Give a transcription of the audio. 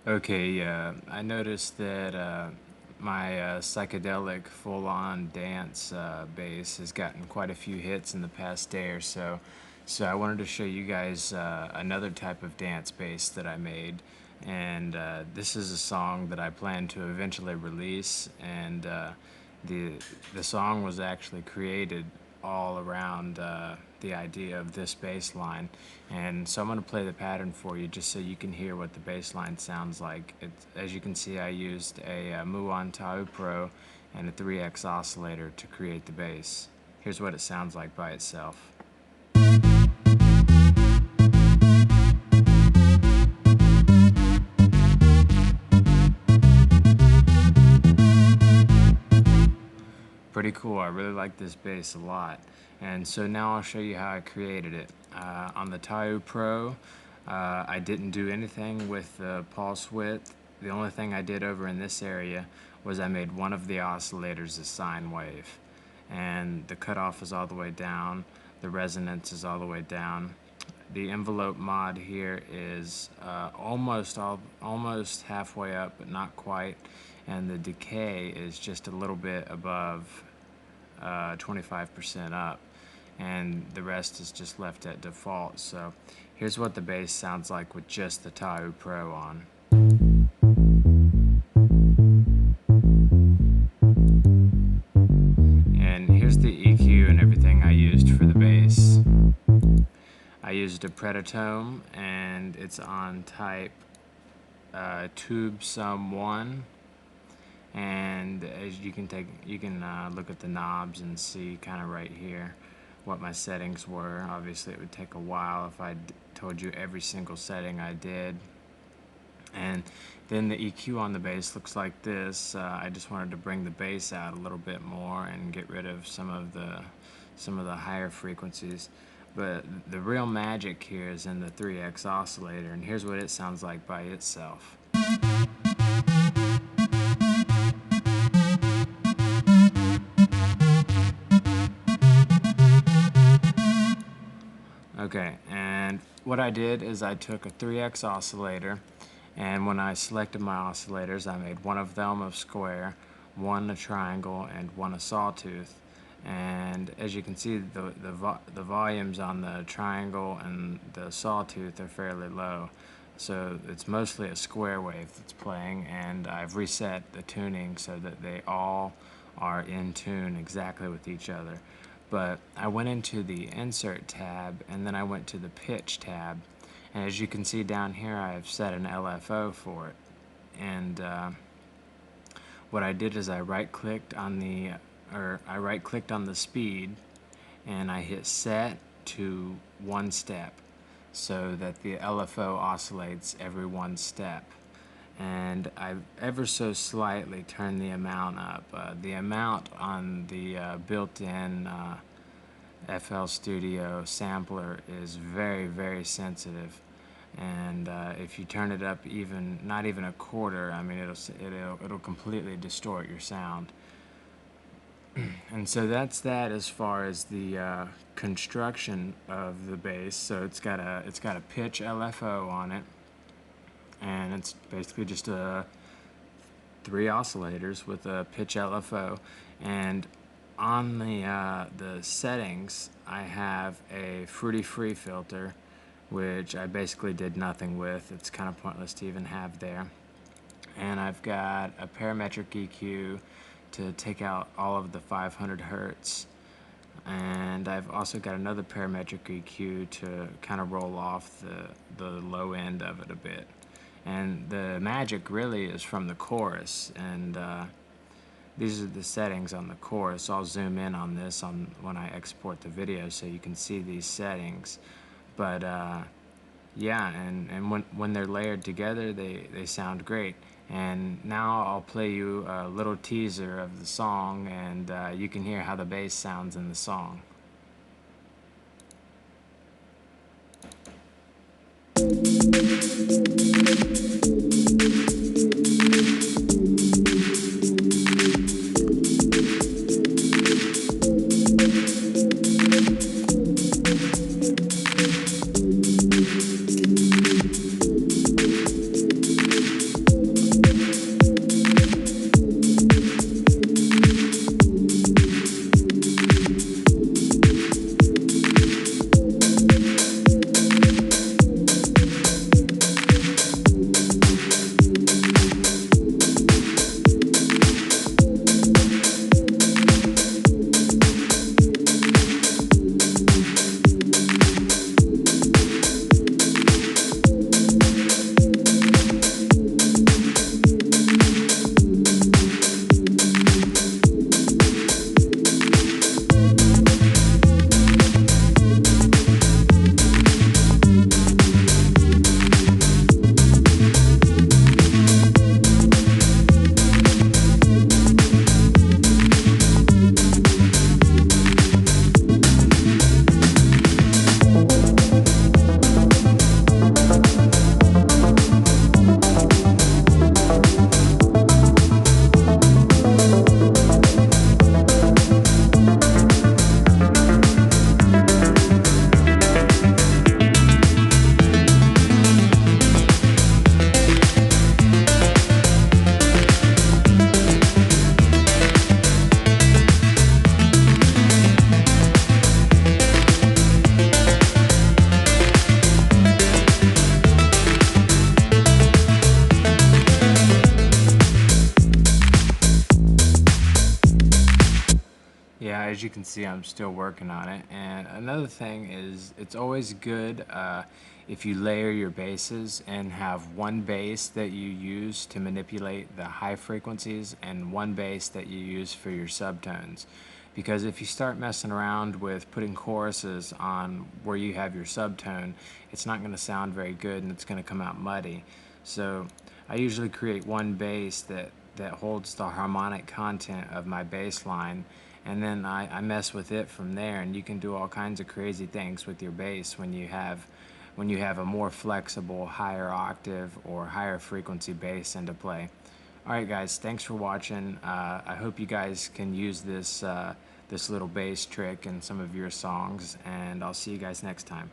Okay, yeah. I noticed that my psychedelic full-on dance bass has gotten quite a few hits in the past day or so. So I wanted to show you guys another type of dance bass that I made. And this is a song that I plan to eventually release. And the the song was actually created all around the idea of this bass line. And so I'm going to play the pattern for you just so you can hear what the bass line sounds like. As you can see, I used a Muon Tau Pro and a 3X oscillator to create the bass. Here's what it sounds like by itself. Pretty cool. I really like this bass a lot. And so now I'll show you how I created it. On the Tau Pro, I didn't do anything with the pulse width. The only thing I did over in this area was I made one of the oscillators a sine wave. And the cutoff is all the way down. The resonance is all the way down. The envelope mod here is almost halfway up, but not quite. And the decay is just a little bit above 25% up, and the rest is just left at default. So here's what the bass sounds like with just the Tau Pro on. And here's the EQ and everything I used for the bass. I used a Predatome, and it's on type Tube Sum 1. And as you can look at the knobs and see kind of right here what my settings were. Obviously it would take a while if I told you every single setting I did. And then the EQ on the bass looks like this. I just wanted to bring the bass out a little bit more and get rid of some of the higher frequencies. But the real magic here is in the 3X oscillator, and here's what it sounds like by itself. Okay, and what I did is I took a 3X oscillator, and when I selected my oscillators, I made one of them a square, one a triangle, and one a sawtooth. And as you can see, the volumes on the triangle and the sawtooth are fairly low. So it's mostly a square wave that's playing, and I've reset the tuning so that they all are in tune exactly with each other. But I went into the insert tab, and then I went to the pitch tab, and as you can see down here, I've set an LFO for it. And what I did is I right-clicked on the speed, and I hit set to 1 step, so that the LFO oscillates every 1 step. And I've ever so slightly turned the amount up. The amount on the built-in FL Studio sampler is very, very sensitive. And if you turn it up not even a quarter, I mean, it'll completely distort your sound. And so that's that as far as the construction of the bass. So it's got a pitch LFO on it, and it's basically just 3 oscillators with a pitch LFO. And on the settings, I have a Fruity Free filter, which I basically did nothing with. It's kind of pointless to even have there. And I've got a parametric EQ to take out all of the 500 hertz. And I've also got another parametric EQ to kind of roll off the low end of it a bit. And the magic really is from the chorus, and these are the settings on the chorus. I'll zoom in on this when I export the video so you can see these settings. But yeah, and when they're layered together, they sound great. And now I'll play you a little teaser of the song, and you can hear how the bass sounds in the song. as you can see, I'm still working on it. And another thing is, it's always good if you layer your basses and have one bass that you use to manipulate the high frequencies and one bass that you use for your subtones. Because if you start messing around with putting choruses on where you have your subtone, it's not going to sound very good and it's going to come out muddy. So I usually create one bass that holds the harmonic content of my bass line, and then I mess with it from there. And you can do all kinds of crazy things with your bass when you have a more flexible, higher octave or higher frequency bass into play. Alright guys, thanks for watching. I hope you guys can use this little bass trick in some of your songs, and I'll see you guys next time.